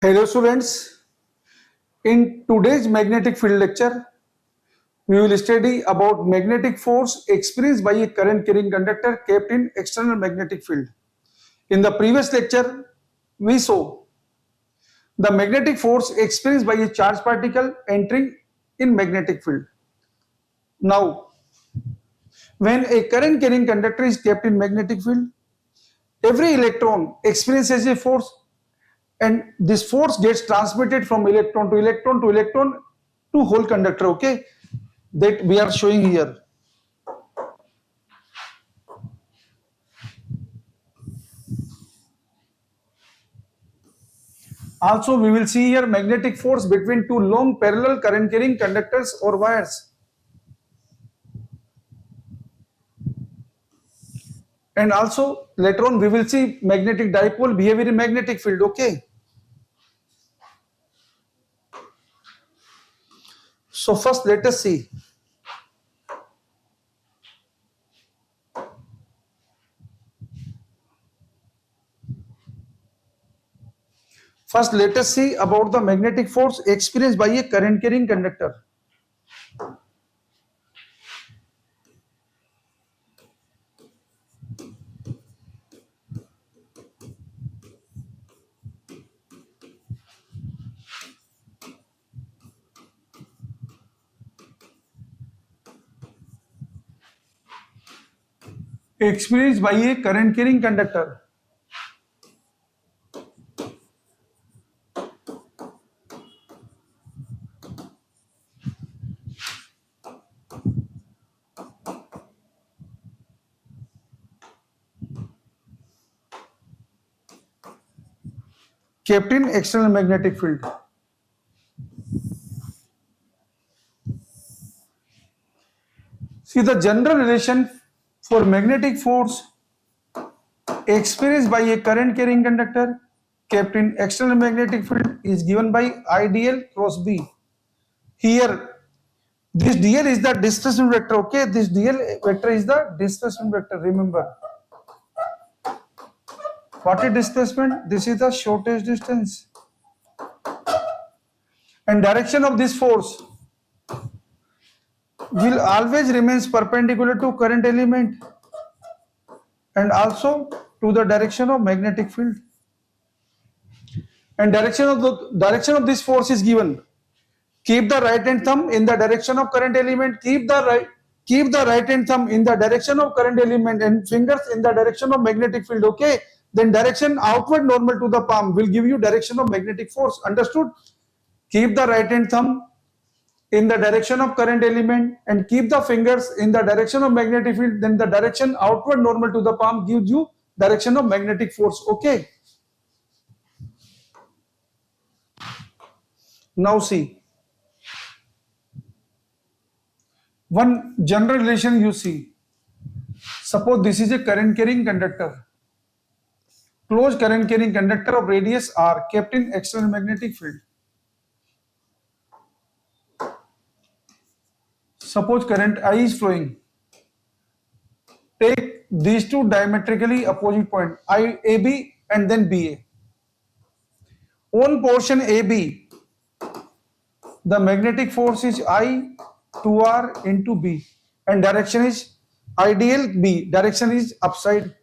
Hello students, in today's magnetic field lecture, we will study about magnetic force experienced by a current carrying conductor kept in external magnetic field. In the previous lecture, we saw the magnetic force experienced by a charged particle entering in magnetic field. Now, when a current carrying conductor is kept in magnetic field, every electron experiences a force, and this force gets transmitted from electron to electron to electron to whole conductor, okay, that we are showing here. Also, we will see here magnetic force between two long parallel current carrying conductors or wires. And also later on we will see magnetic dipole behavior in magnetic field, okay. So first let us see. First let us see about the magnetic force experienced by a current carrying conductor. Experienced by a current carrying conductor. Kept in external magnetic field. See the general relation for magnetic force experienced by a current carrying conductor kept in external magnetic field is given by IDL cross B. Here this dl is the displacement vector, okay. This dl vector is the displacement vector, remember. What is displacement? This is the shortest distance. And direction of this force will always remains perpendicular to current element and also to the direction of magnetic field. And direction of this force is given. Keep the right hand thumb in the direction of current element. Keep the right hand thumb in the direction of current element and fingers in the direction of magnetic field, okay. Then direction outward normal to the palm will give you direction of magnetic force. Understood? Keep the right hand thumb in the direction of current element and keep the fingers in the direction of magnetic field. Then the direction outward normal to the palm gives you direction of magnetic force, okay. Now see, one general relation you see. Suppose this is a current carrying conductor, closed current carrying conductor of radius r kept in external magnetic field. Suppose current I is flowing. Take these two diametrically opposite points, AB and then BA. On portion AB, the magnetic force is I 2R into B and direction is ideal B, direction is upside.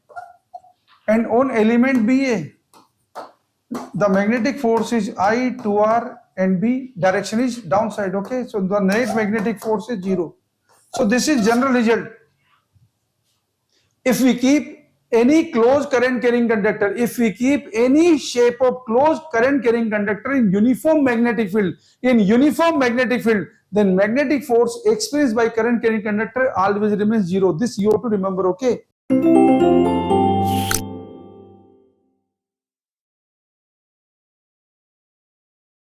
And on element BA, the magnetic force is I 2R and B, direction is downside, okay. So the net magnetic force is 0. So this is general result. If we keep any closed current carrying conductor, if we keep any shape of closed current carrying conductor in uniform magnetic field, then magnetic force experienced by current carrying conductor always remains 0. This you have to remember, okay.